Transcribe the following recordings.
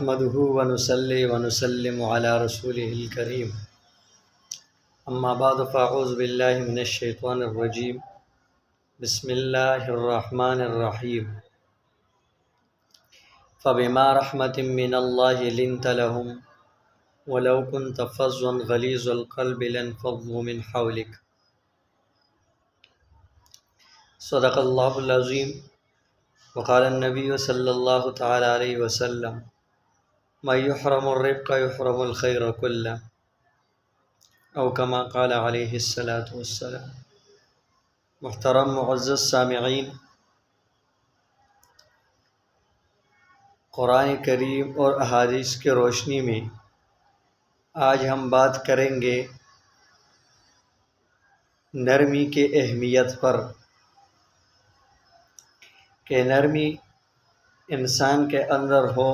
نحمده ونصلي ونسلم على رسوله الكريم اما بعد فاعوذ بالله من الشيطان الرجيم بسم الله الرحمن الرحيم فبما رحمة من الله لنت لهم ولو كنت فظا غليظ القلب لانفضوا من حولك صدق الله العظيم وقال النبي صلى الله تعالى عليه وسلم من يحرم الرفق يحرم الخير كله او کما قال علیہ الصلاۃ والسلام۔ محترم معزز سامعین، قرآن کریم اور احادیث کی روشنی میں آج ہم بات کریں گے نرمی کی اہمیت پر کہ نرمی انسان کے اندر ہو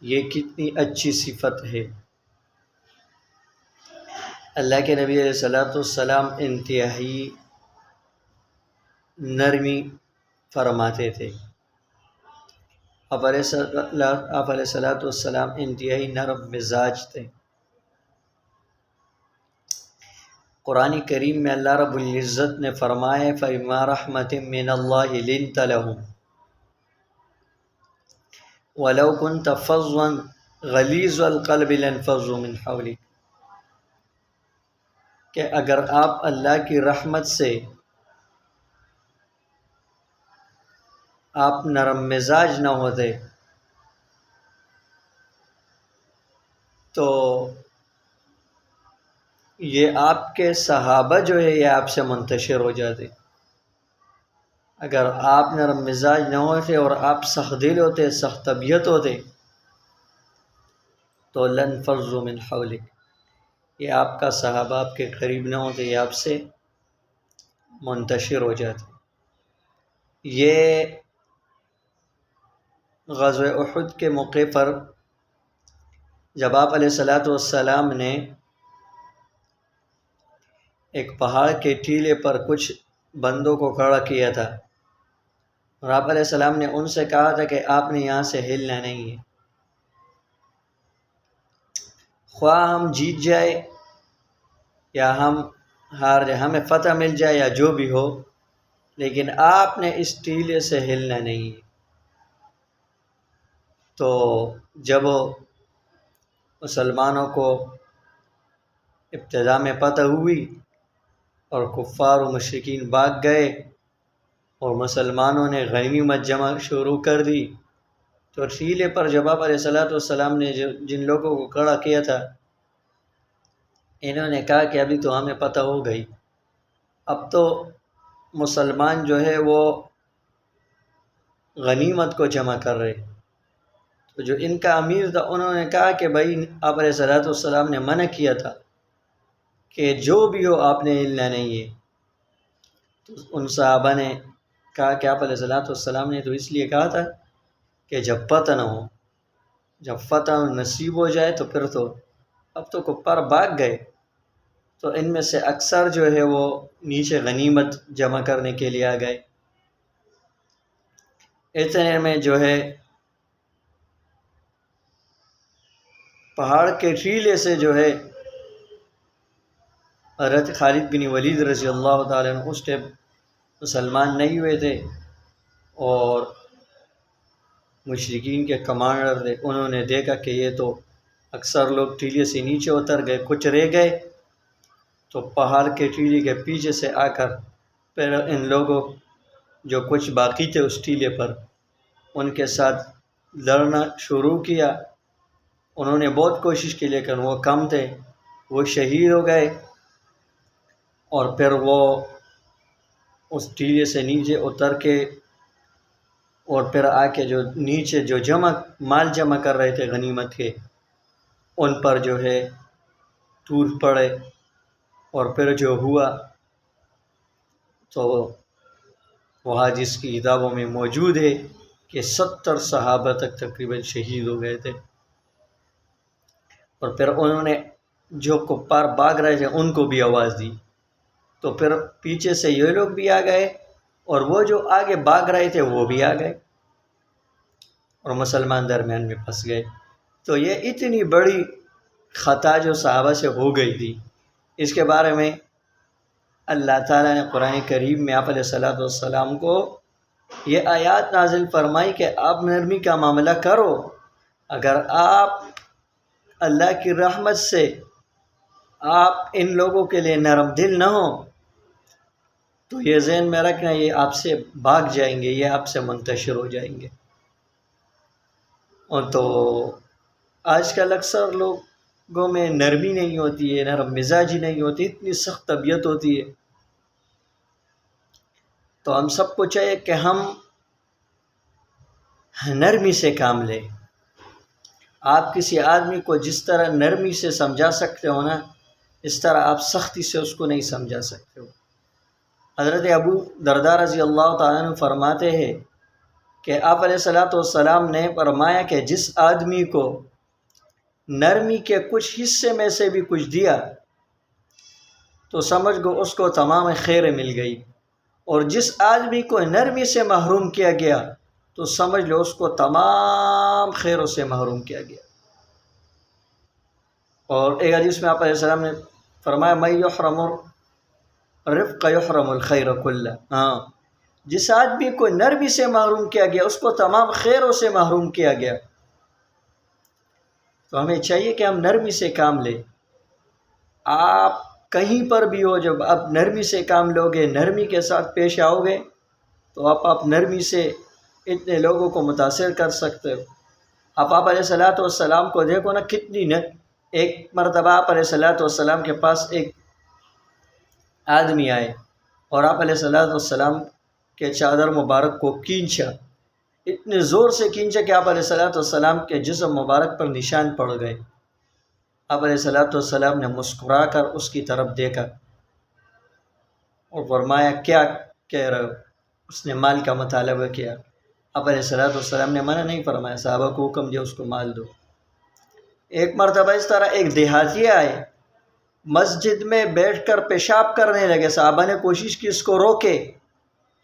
یہ کتنی اچھی صفت ہے۔ اللہ کے نبی علیہ الصلاۃ والسلام انتہائی نرمی فرماتے تھے۔ آپ علیہ الصلاۃ والسلام انتہائی نرم مزاج تھے۔ قرآن کریم میں اللہ رب العزت نے فرمایا فَبِمَا رَحْمَةٍ مِّنَ اللَّهِ لِنتَ لَهُمْ وَلَوْ كُنْتَ فَظًّا غَلِيظَ الْقَلْبِ لَانفَضُّوا مِنْ حَوْلِكَ، کہ اگر آپ اللہ کی رحمت سے آپ نرم مزاج نہ ہوتے تو یہ آپ کے صحابہ جو ہے یہ آپ سے منتشر ہو جاتے۔ اگر آپ نرم مزاج نہ ہوتے اور آپ سخت دل ہوتے، سخت طبیعت ہوتے تو لَانفَضُّوا مِنْ حَوْلِكَ، یہ آپ کا صحابہ آپ کے قریب نہ ہوتے، یہ آپ سے منتشر ہو جاتے۔ یہ غزوہ احد کے موقع پر جب آپ علیہ الصلاۃ والسلام نے ایک پہاڑ کے ٹیلے پر کچھ بندوں کو کھڑا کیا تھا اور آپ علیہ السلام نے ان سے کہا تھا کہ آپ نے یہاں سے ہلنا نہیں ہے، خواہ ہم جیت جائے یا ہم ہار جائے، ہمیں فتح مل جائے یا جو بھی ہو، لیکن آپ نے اس ٹیلے سے ہلنا نہیں ہے۔ تو جب مسلمانوں کو ابتدا میں پتہ ہوئی اور کفار و مشرکین بھاگ گئے اور مسلمانوں نے غنیمت جمع شروع کر دی، تو ٹیلے پر جب آپ علیہ الصلاۃ والسلام نے جن لوگوں کو کھڑا کیا تھا انہوں نے کہا کہ ابھی تو ہمیں پتہ ہو گئی، اب تو مسلمان جو ہے وہ غنیمت کو جمع کر رہے۔ تو جو ان کا امیر تھا انہوں نے کہا کہ بھائی آپ علیہ الصلاۃ والسلام نے منع کیا تھا کہ جو بھی ہو آپ نے ہلنا نہیں ہے۔ تو ان صحابہ نے کہا کہ آپ علیہ الصلاۃ والسلام نے تو اس لیے کہا تھا کہ جب پتہ نہ ہو، جب فتح نصیب ہو جائے تو پھر تو اب تو کفار بھاگ گئے، تو ان میں سے اکثر جو ہے وہ نیچے غنیمت جمع کرنے کے لیے آ گئے۔ اتنے میں جو ہے پہاڑ کے ٹیلے سے جو ہے حضرت خالد بن ولید رضی اللہ تعالیٰ عنہ اس ٹائم مسلمان نہیں ہوئے تھے اور مشرکین کے کمانڈر تھے، انہوں نے دیکھا کہ یہ تو اکثر لوگ ٹیلے سے نیچے اتر گئے، کچھ رہ گئے، تو پہاڑ کے ٹیلے کے پیچھے سے آ کر پھر ان لوگوں جو کچھ باقی تھے اس ٹیلے پر ان کے ساتھ لڑنا شروع کیا۔ انہوں نے بہت کوشش کی لیکن وہ کم تھے، وہ شہید ہو گئے اور پھر وہ اس ٹیلے سے نیچے اتر کے اور پھر آ کے جو نیچے جو مال جمع کر رہے تھے غنیمت کے ان پر جو ہے ٹوٹ پڑے، اور پھر جو ہوا تو وہاں جس کی کتابوں میں موجود ہے کہ 70 صحابہ تک تقریباً شہید ہو گئے تھے، اور پھر انہوں نے جو کفار بھاگ رہے تھے ان کو بھی آواز دی، تو پھر پیچھے سے یہ لوگ بھی آ گئے اور وہ جو آگے بھاگ رہے تھے وہ بھی آ گئے۔ اور مسلمان درمیان میں پھنس گئے۔ تو یہ اتنی بڑی خطا جو صحابہ سے ہو گئی تھی، اس کے بارے میں اللہ تعالیٰ نے قرآن کریم میں آپ علیہ الصلوۃ والسلام کو یہ آیات نازل فرمائی کہ آپ نرمی کا معاملہ کرو۔ اگر آپ اللہ کی رحمت سے آپ ان لوگوں کے لیے نرم دل نہ ہو تو یہ ذہن میں رکھنا، یہ آپ سے بھاگ جائیں گے، یہ آپ سے منتشر ہو جائیں گے۔ اور تو آج کل اکثر لوگوں میں نرمی نہیں ہوتی ہے، نرم مزاجی نہیں ہوتی، اتنی سخت طبیعت ہوتی ہے۔ تو ہم سب کو چاہیے کہ ہم نرمی سے کام لیں۔ آپ کسی آدمی کو جس طرح نرمی سے سمجھا سکتے ہو نا، اس طرح آپ سختی سے اس کو نہیں سمجھا سکتے ہو۔ حضرت ابو درداء رضی اللہ تعالیٰ عنہ فرماتے ہیں کہ آپ علیہ الصلوۃ والسلام نے فرمایا کہ جس آدمی کو نرمی کے کچھ حصے میں سے بھی کچھ دیا تو سمجھ گو اس کو تمام خیر مل گئی، اور جس آدمی کو نرمی سے محروم کیا گیا تو سمجھ لو اس کو تمام خیروں سے محروم کیا گیا۔ اور ایک حدیث میں آپ علیہ السلام نے فرمایا من یحرم الرفق یحرم الخیر کلہ، جس آدمی کو نرمی سے محروم کیا گیا اس کو تمام خیروں سے محروم کیا گیا۔ تو ہمیں چاہیے کہ ہم نرمی سے کام لیں۔ آپ کہیں پر بھی ہو، جب آپ نرمی سے کام لوگے، نرمی کے ساتھ پیش آؤ گے تو آپ نرمی سے اتنے لوگوں کو متاثر کر سکتے ہو۔ آپ علیہ الصلوۃ والسلام کو دیکھو نا، کتنی ایک مرتبہ آپ علیہ الصلوۃ والسلام کے پاس ایک آدمی آئے اور آپ علیہ الصلوۃ والسلام کے چادر مبارک کو کھینچا، اتنے زور سے کھینچا کہ آپ علیہ الصلوۃ والسلام کے جسم مبارک پر نشان پڑ گئے۔ آپ علیہ الصلوۃ والسلام نے مسکرا کر اس کی طرف دیکھا اور فرمایا کیا کہہ رہے ہو؟ اس نے مال کا مطالبہ کیا۔ آپ علیہ الصلوۃ والسلام نے منع نہیں فرمایا، صحابہ کو حکم دیا اس کو مال دو۔ ایک مرتبہ اس طرح ایک دیہاتی آئے، مسجد میں بیٹھ کر پیشاب کرنے لگے، صحابہ نے کوشش کی اس کو روکے،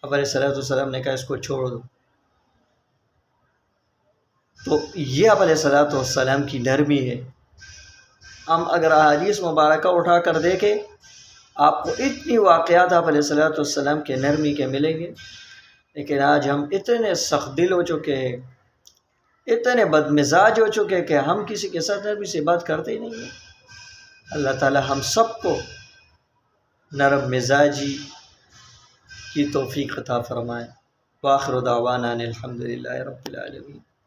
آپ علیہ الصلوۃ والسلام نے کہا اس کو چھوڑ دو۔ تو یہ آپ علیہ الصلوۃ والسلام کی نرمی ہے۔ ہم اگر احادیث مبارکہ اٹھا کر دیکھیں، آپ کو اتنی واقعات آپ علیہ الصلوۃ والسلام کے نرمی کے ملیں گے، لیکن آج ہم اتنے سخت دل ہو چکے ہیں، اتنے بد مزاج ہو چکے کہ ہم کسی کے ساتھ نرمی سے بات کرتے ہی نہیں ہیں۔ اللہ تعالی ہم سب کو نرم مزاجی کی توفیق عطا فرمائے۔ وآخر دعوانا ان الحمد للہ رب العالمین۔